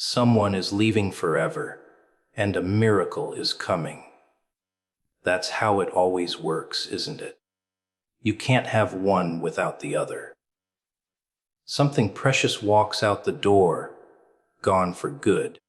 Someone is leaving forever, and a miracle is coming. That's how it always works, isn't it? You can't have one without the other. Something precious walks out the door, gone for good,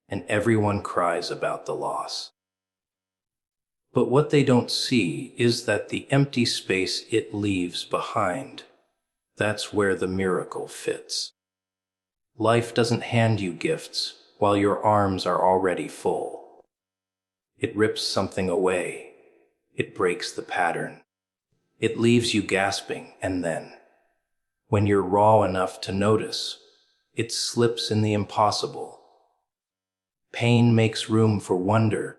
and everyone cries about the loss. But what they don't see is that the empty space it leaves behind, that's where the miracle fits. Life doesn't hand you gifts while your arms are already full. It rips something away. It breaks the pattern. It leaves you gasping, and then, when you're raw enough to notice, it slips in the impossible. Pain makes room for wonder,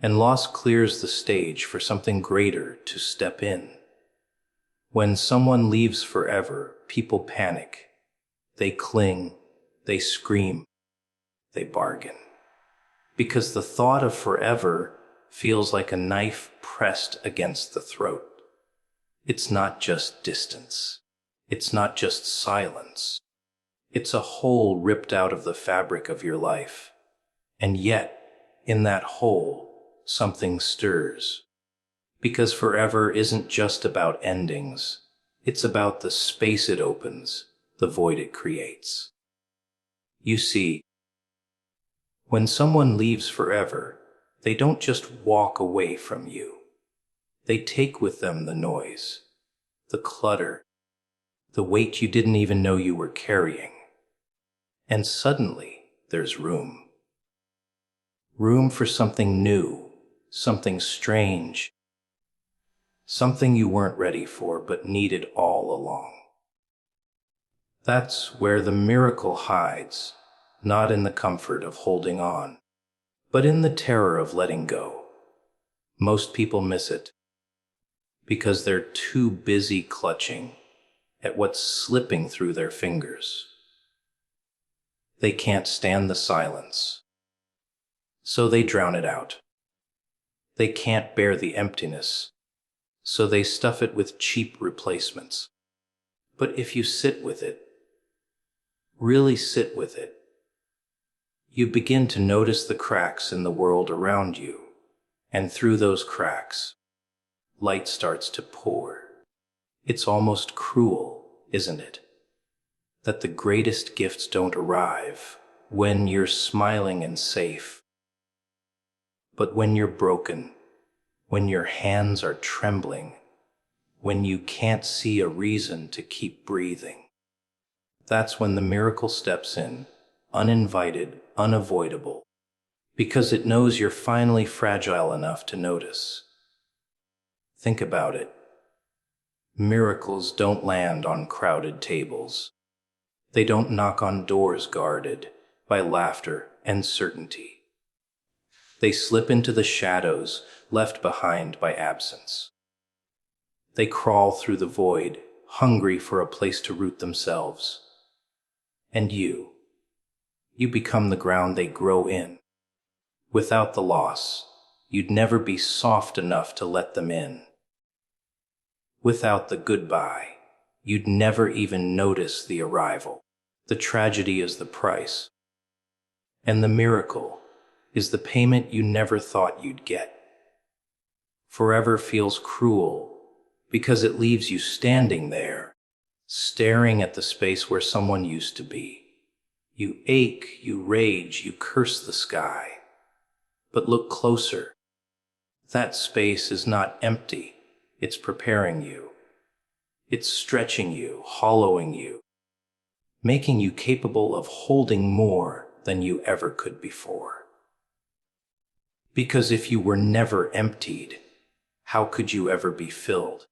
and loss clears the stage for something greater to step in. When someone leaves forever, people panic. They cling, they scream, they bargain. Because the thought of forever feels like a knife pressed against the throat. It's not just distance. It's not just silence. It's a hole ripped out of the fabric of your life. And yet, in that hole, something stirs. Because forever isn't just about endings. It's about the space it opens, the void it creates. You see, when someone leaves forever, they don't just walk away from you. They take with them the noise, the clutter, the weight you didn't even know you were carrying. And suddenly, there's room. Room for something new, something strange, something you weren't ready for but needed all along. That's where the miracle hides, not in the comfort of holding on, but in the terror of letting go. Most people miss it because they're too busy clutching at what's slipping through their fingers. They can't stand the silence, so they drown it out. They can't bear the emptiness, so they stuff it with cheap replacements. But if you sit with it, really sit with it, you begin to notice the cracks in the world around you, and through those cracks, light starts to pour. It's almost cruel, isn't it? That the greatest gifts don't arrive when you're smiling and safe, but when you're broken, when your hands are trembling, when you can't see a reason to keep breathing. That's when the miracle steps in, uninvited, unavoidable, because it knows you're finally fragile enough to notice. Think about it. Miracles don't land on crowded tables. They don't knock on doors guarded by laughter and certainty. They slip into the shadows left behind by absence. They crawl through the void, hungry for a place to root themselves. And you become the ground they grow in. Without the loss, you'd never be soft enough to let them in. Without the goodbye, you'd never even notice the arrival. The tragedy is the price, and the miracle is the payment you never thought you'd get. Forever feels cruel because it leaves you standing there, staring at the space where someone used to be. You ache, you rage, you curse the sky. But look closer. That space is not empty. It's preparing you. It's stretching you, hollowing you, making you capable of holding more than you ever could before. Because if you were never emptied, how could you ever be filled?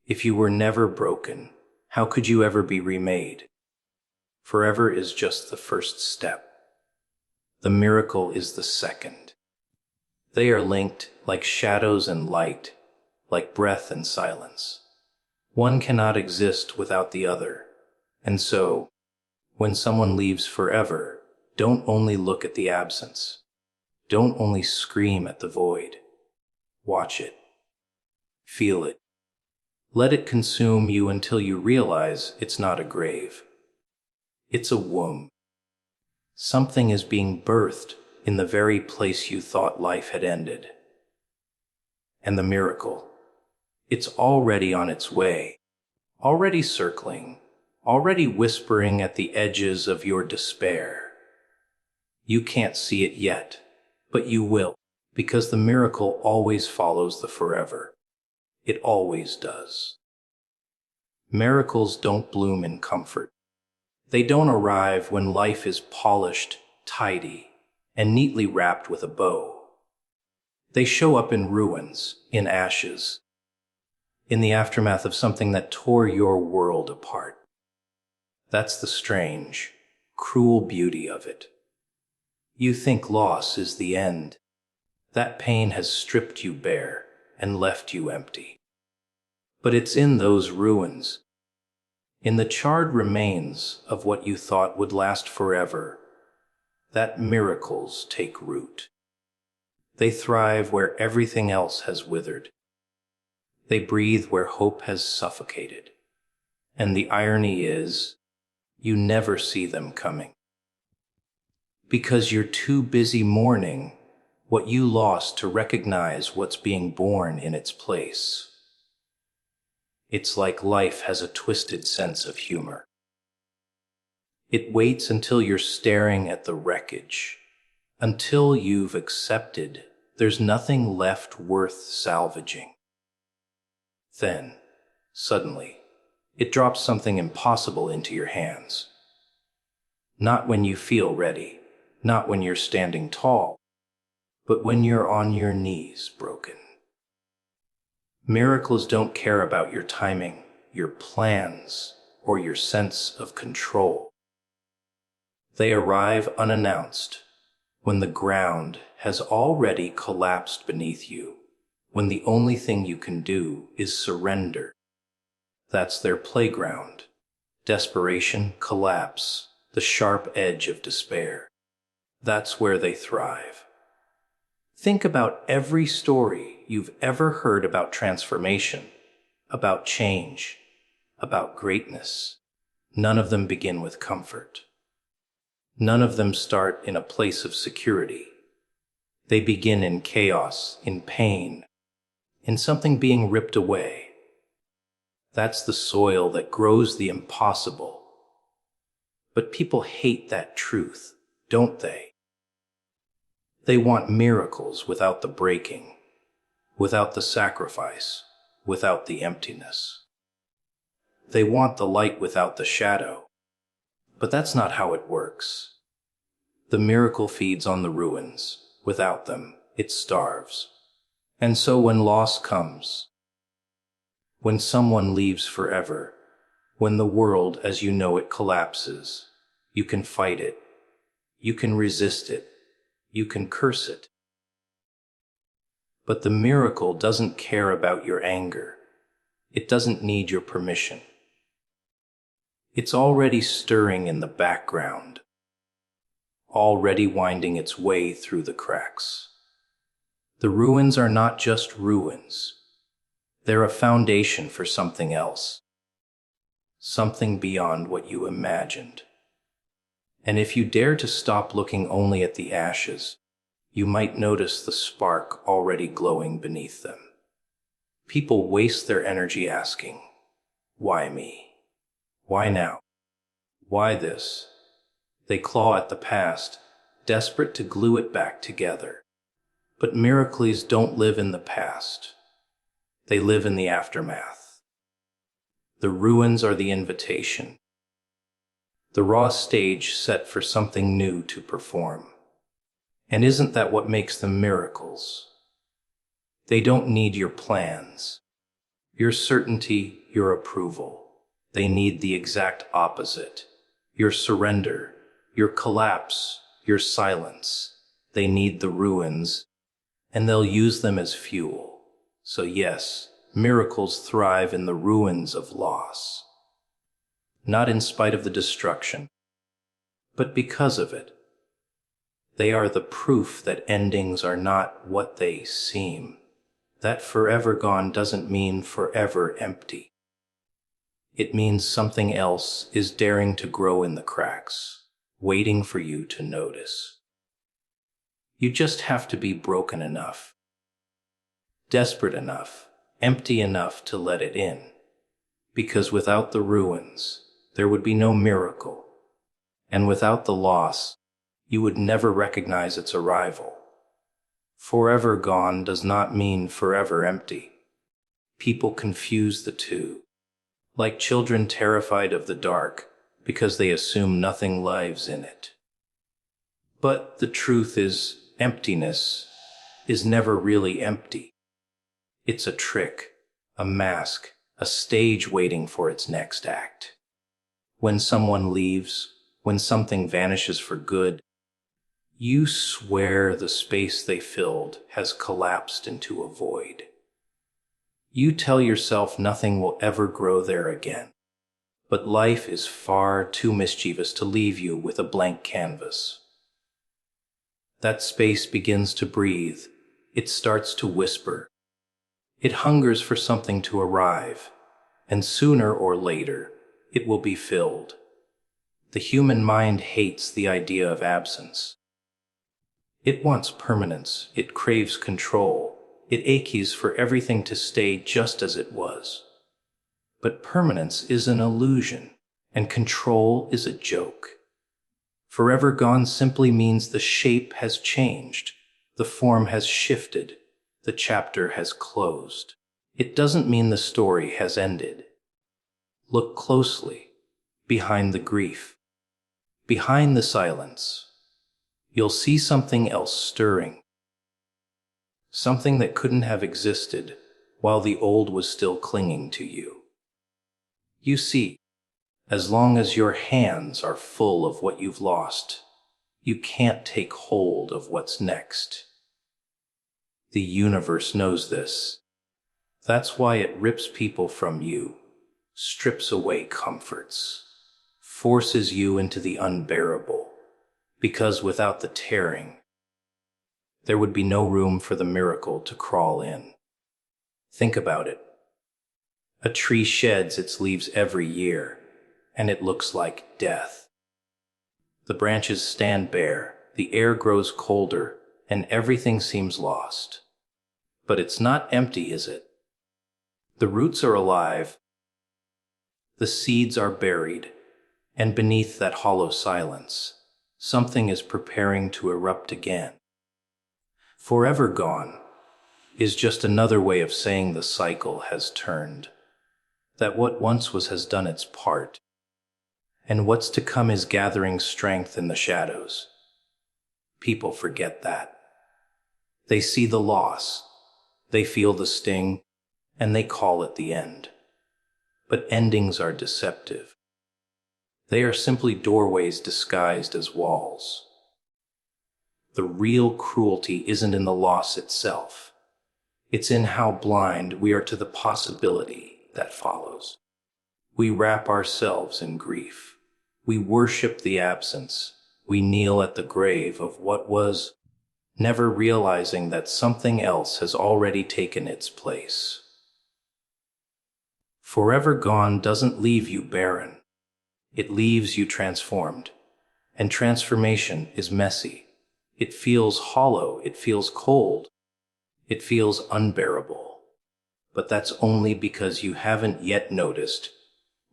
If you were never broken, how could you ever be remade? Forever is just the first step. The miracle is the second. They are linked like shadows and light, like breath and silence. One cannot exist without the other. And so, when someone leaves forever, don't only look at the absence. Don't only scream at the void. Watch it. Feel it. Let it consume you until you realize it's not a grave. It's a womb. Something is being birthed in the very place you thought life had ended. And the miracle, it's already on its way, already circling, already whispering at the edges of your despair. You can't see it yet, but you will, because the miracle always follows the forever. It always does. Miracles don't bloom in comfort. They don't arrive when life is polished, tidy, and neatly wrapped with a bow. They show up in ruins, in ashes, in the aftermath of something that tore your world apart. That's the strange, cruel beauty of it. You think loss is the end. That pain has stripped you bare and left you empty. But it's in those ruins, in the charred remains of what you thought would last forever, that miracles take root. They thrive where everything else has withered. They breathe where hope has suffocated. And the irony is, you never see them coming. Because you're too busy mourning what you lost to recognize what's being born in its place. It's like life has a twisted sense of humor. It waits until you're staring at the wreckage, until you've accepted there's nothing left worth salvaging. Then, suddenly, it drops something impossible into your hands. Not when you feel ready, not when you're standing tall, but when you're on your knees broken. Miracles don't care about your timing, your plans, or your sense of control. They arrive unannounced, when the ground has already collapsed beneath you, when the only thing you can do is surrender. That's their playground. Desperation, collapse, the sharp edge of despair. That's where they thrive. Think about every story you've ever heard about transformation, about change, about greatness. None of them begin with comfort. None of them start in a place of security. They begin in chaos, in pain, in something being ripped away. That's the soil that grows the impossible. But people hate that truth, don't they? They want miracles without the breaking, without the sacrifice, without the emptiness. They want the light without the shadow. But that's not how it works. The miracle feeds on the ruins. Without them, it starves. And so when loss comes, when someone leaves forever, when the world as you know it collapses, you can fight it, you can resist it, you can curse it. But the miracle doesn't care about your anger. It doesn't need your permission. It's already stirring in the background, already winding its way through the cracks. The ruins are not just ruins. They're a foundation for something else, something beyond what you imagined. And if you dare to stop looking only at the ashes, you might notice the spark already glowing beneath them. People waste their energy asking, why me? Why now? Why this? They claw at the past, desperate to glue it back together. But miracles don't live in the past. They live in the aftermath. The ruins are the invitation, the raw stage set for something new to perform. And isn't that what makes them miracles? They don't need your plans, your certainty, your approval. They need the exact opposite, your surrender, your collapse, your silence. They need the ruins, and they'll use them as fuel. So yes, miracles thrive in the ruins of loss. Not in spite of the destruction, but because of it. They are the proof that endings are not what they seem. That forever gone doesn't mean forever empty. It means something else is daring to grow in the cracks, waiting for you to notice. You just have to be broken enough, desperate enough, empty enough to let it in. Because without the ruins, there would be no miracle. And without the loss, you would never recognize its arrival. Forever gone does not mean forever empty. People confuse the two, like children terrified of the dark because they assume nothing lives in it. But the truth is, emptiness is never really empty. It's a trick, a mask, a stage waiting for its next act. When someone leaves, when something vanishes for good, you swear the space they filled has collapsed into a void. You tell yourself nothing will ever grow there again. But life is far too mischievous to leave you with a blank canvas. That space begins to breathe. It starts to whisper. It hungers for something to arrive, and sooner or later, it will be filled. The human mind hates the idea of absence. It wants permanence. It craves control. It aches for everything to stay just as it was. But permanence is an illusion, and control is a joke. Forever gone simply means the shape has changed, the form has shifted, the chapter has closed. It doesn't mean the story has ended. Look closely, behind the grief, behind the silence. You'll see something else stirring. Something that couldn't have existed while the old was still clinging to you. You see, as long as your hands are full of what you've lost, you can't take hold of what's next. The universe knows this. That's why it rips people from you, strips away comforts, forces you into the unbearable, because without the tearing, there would be no room for the miracle to crawl in. Think about it. A tree sheds its leaves every year, and it looks like death. The branches stand bare, the air grows colder, and everything seems lost. But it's not empty, is it? The roots are alive, the seeds are buried, and beneath that hollow silence, something is preparing to erupt again. Forever gone is just another way of saying the cycle has turned, that what once was has done its part, and what's to come is gathering strength in the shadows. People forget that. They see the loss, they feel the sting, and they call it the end. But endings are deceptive. They are simply doorways disguised as walls. The real cruelty isn't in the loss itself. It's in how blind we are to the possibility that follows. We wrap ourselves in grief. We worship the absence. We kneel at the grave of what was, never realizing that something else has already taken its place. Forever gone doesn't leave you barren. It leaves you transformed. And transformation is messy. It feels hollow. It feels cold. It feels unbearable. But that's only because you haven't yet noticed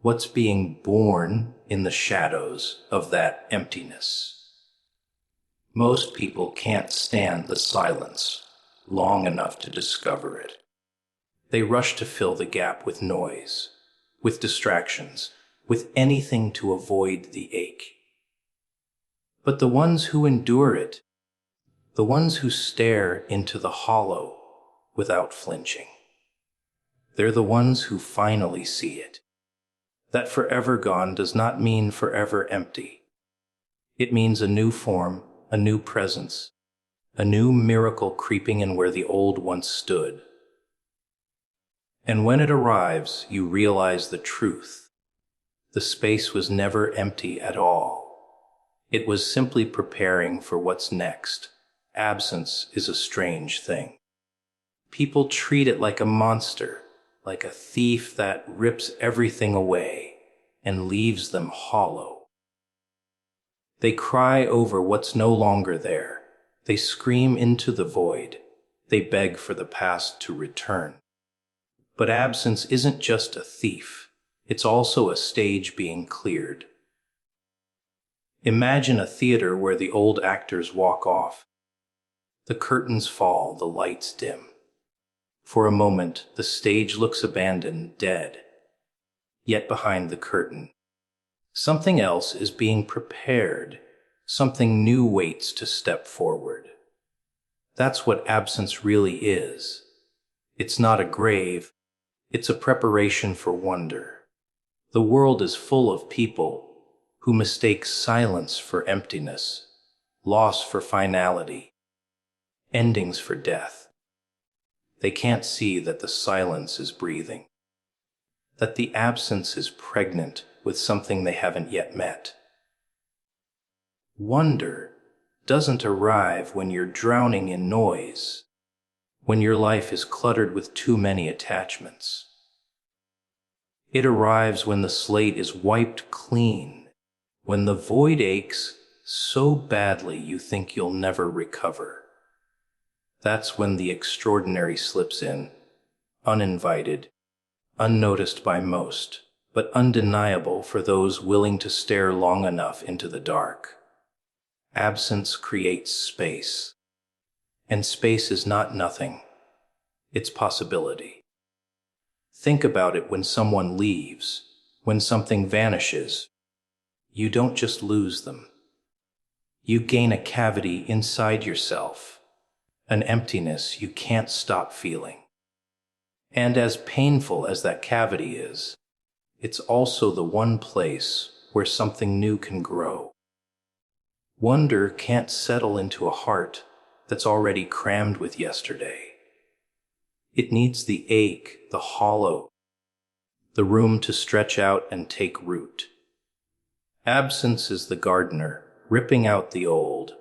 what's being born in the shadows of that emptiness. Most people can't stand the silence long enough to discover it. They rush to fill the gap with noise, with distractions, with anything to avoid the ache. But the ones who endure it, the ones who stare into the hollow without flinching, they're the ones who finally see it. That forever gone does not mean forever empty. It means a new form, a new presence, a new miracle creeping in where the old once stood. And when it arrives, you realize the truth. The space was never empty at all. It was simply preparing for what's next. Absence is a strange thing. People treat it like a monster, like a thief that rips everything away and leaves them hollow. They cry over what's no longer there. They scream into the void. They beg for the past to return. But absence isn't just a thief. It's also a stage being cleared. Imagine a theater where the old actors walk off. The curtains fall, the lights dim. For a moment, the stage looks abandoned, dead. Yet behind the curtain, something else is being prepared. Something new waits to step forward. That's what absence really is. It's not a grave. It's a preparation for wonder. The world is full of people who mistake silence for emptiness, loss for finality, endings for death. They can't see that the silence is breathing, that the absence is pregnant with something they haven't yet met. Wonder doesn't arrive when you're drowning in noise, when your life is cluttered with too many attachments. It arrives when the slate is wiped clean, when the void aches so badly you think you'll never recover. That's when the extraordinary slips in, uninvited, unnoticed by most, but undeniable for those willing to stare long enough into the dark. Absence creates space, and space is not nothing, it's possibility. Think about it when someone leaves, when something vanishes. You don't just lose them. You gain a cavity inside yourself, an emptiness you can't stop feeling. And as painful as that cavity is, it's also the one place where something new can grow. Wonder can't settle into a heart that's already crammed with yesterday. It needs the ache, the hollow, the room to stretch out and take root. Absence is the gardener, ripping out the old,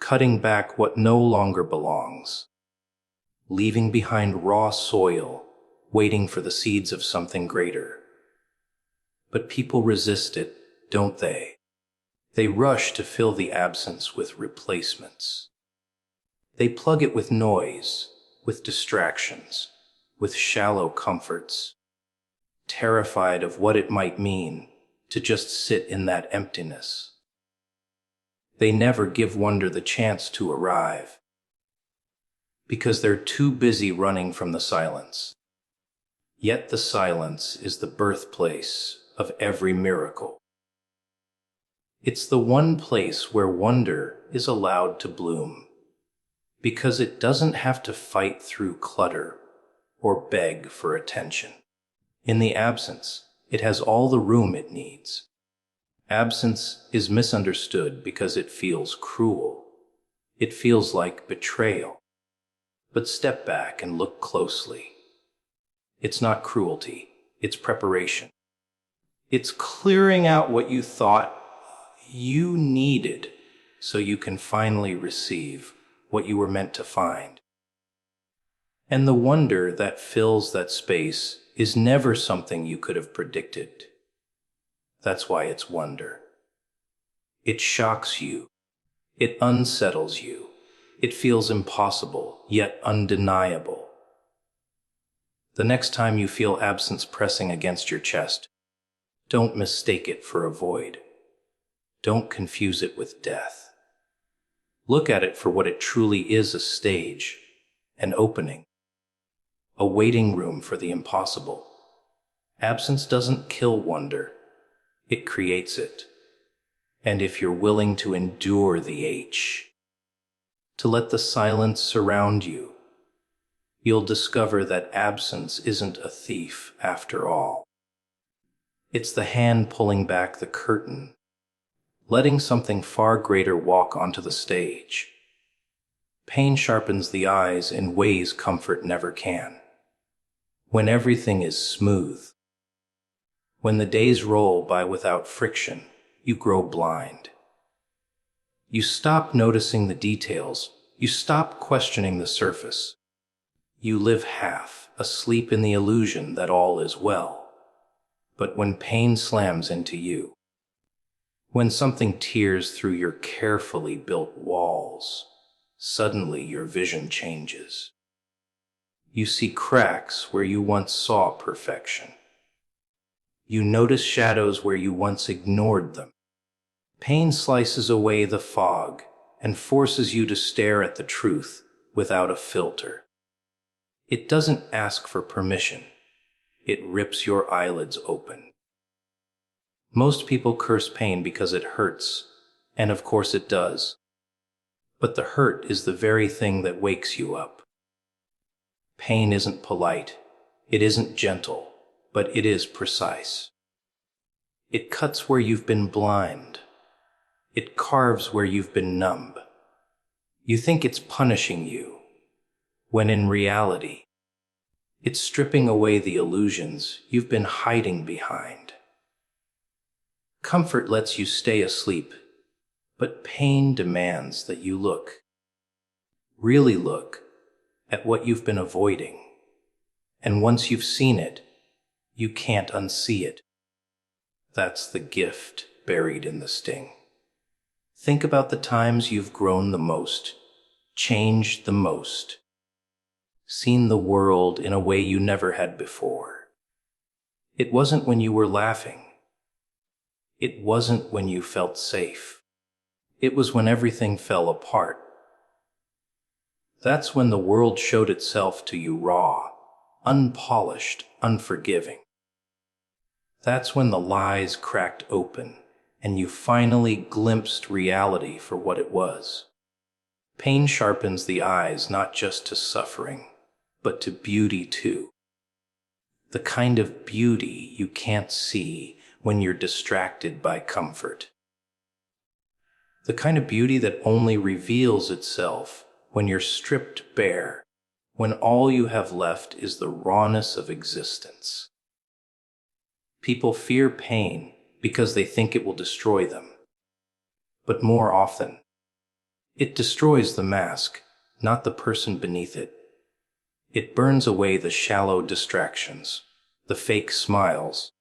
cutting back what no longer belongs, leaving behind raw soil, waiting for the seeds of something greater. But people resist it, don't they? They rush to fill the absence with replacements. They plug it with noise, with distractions, with shallow comforts, terrified of what it might mean to just sit in that emptiness. They never give wonder the chance to arrive, because they're too busy running from the silence. Yet the silence is the birthplace of every miracle. It's the one place where wonder is allowed to bloom, because it doesn't have to fight through clutter or beg for attention. In the absence, it has all the room it needs. Absence is misunderstood because it feels cruel. It feels like betrayal. But step back and look closely. It's not cruelty, it's preparation. It's clearing out what you thought you needed so you can finally receive what you were meant to find. And the wonder that fills that space is never something you could have predicted. That's why it's wonder. It shocks you. It unsettles you. It feels impossible, yet undeniable. The next time you feel absence pressing against your chest, don't mistake it for a void. Don't confuse it with death. Look at it for what it truly is: a stage, an opening, a waiting room for the impossible. Absence doesn't kill wonder, it creates it. And if you're willing to endure the to let the silence surround you, you'll discover that absence isn't a thief after all. It's the hand pulling back the curtain, letting something far greater walk onto the stage. Pain sharpens the eyes in ways comfort never can. When everything is smooth, when the days roll by without friction, you grow blind. You stop noticing the details. You stop questioning the surface. You live half asleep in the illusion that all is well. But when pain slams into you, When something tears through your carefully built walls, suddenly your vision changes. You see cracks where you once saw perfection. You notice shadows where you once ignored them. Pain slices away the fog and forces you to stare at the truth without a filter. It doesn't ask for permission. It rips your eyelids open. Most people curse pain because it hurts, and of course it does. But the hurt is the very thing that wakes you up. Pain isn't polite, it isn't gentle, but it is precise. It cuts where you've been blind. It carves where you've been numb. You think it's punishing you, when in reality, it's stripping away the illusions you've been hiding behind. Comfort lets you stay asleep, but pain demands that you look. Really look at what you've been avoiding. And once you've seen it, you can't unsee it. That's the gift buried in the sting. Think about the times you've grown the most, changed the most, seen the world in a way you never had before. It wasn't when you were laughing. It wasn't when you felt safe. It was when everything fell apart. That's when the world showed itself to you raw, unpolished, unforgiving. That's when the lies cracked open and you finally glimpsed reality for what it was. Pain sharpens the eyes not just to suffering, but to beauty too. The kind of beauty you can't see when you're distracted by comfort. The kind of beauty that only reveals itself when you're stripped bare, when all you have left is the rawness of existence. People fear pain because they think it will destroy them. But more often, it destroys the mask, not the person beneath it. It burns away the shallow distractions, the fake smiles,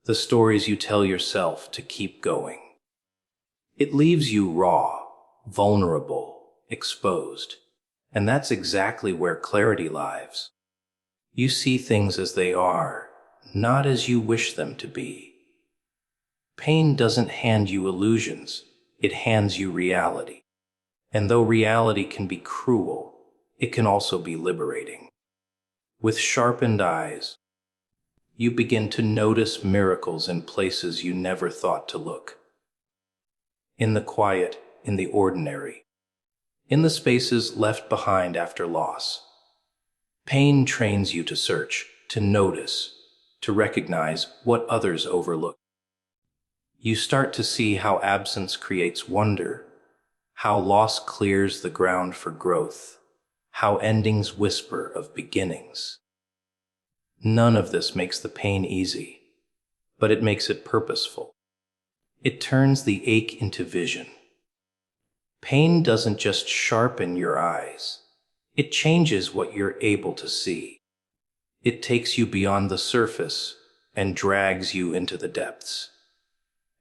the stories you tell yourself to keep going. It leaves you raw, vulnerable, exposed, and that's exactly where clarity lies. You see things as they are, not as you wish them to be. Pain doesn't hand you illusions, it hands you reality. And though reality can be cruel, it can also be liberating. With sharpened eyes, you begin to notice miracles in places you never thought to look. In the quiet, in the ordinary, in the spaces left behind after loss. Pain trains you to search, to notice, to recognize what others overlook. You start to see how absence creates wonder, how loss clears the ground for growth, how endings whisper of beginnings. None of this makes the pain easy, but it makes it purposeful. It turns the ache into vision. Pain doesn't just sharpen your eyes, it changes what you're able to see. It takes you beyond the surface and drags you into the depths.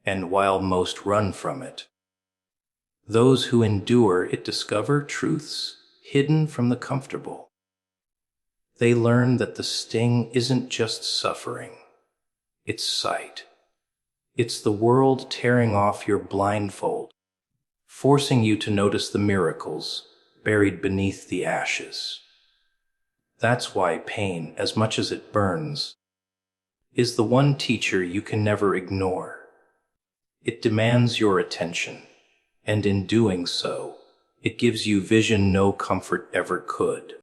And while most run from it, those who endure it discover truths hidden from the comfortable. They learn that the sting isn't just suffering, it's sight. It's the world tearing off your blindfold, forcing you to notice the miracles buried beneath the ashes. That's why pain, as much as it burns, is the one teacher you can never ignore. It demands your attention, and in doing so, it gives you vision no comfort ever could.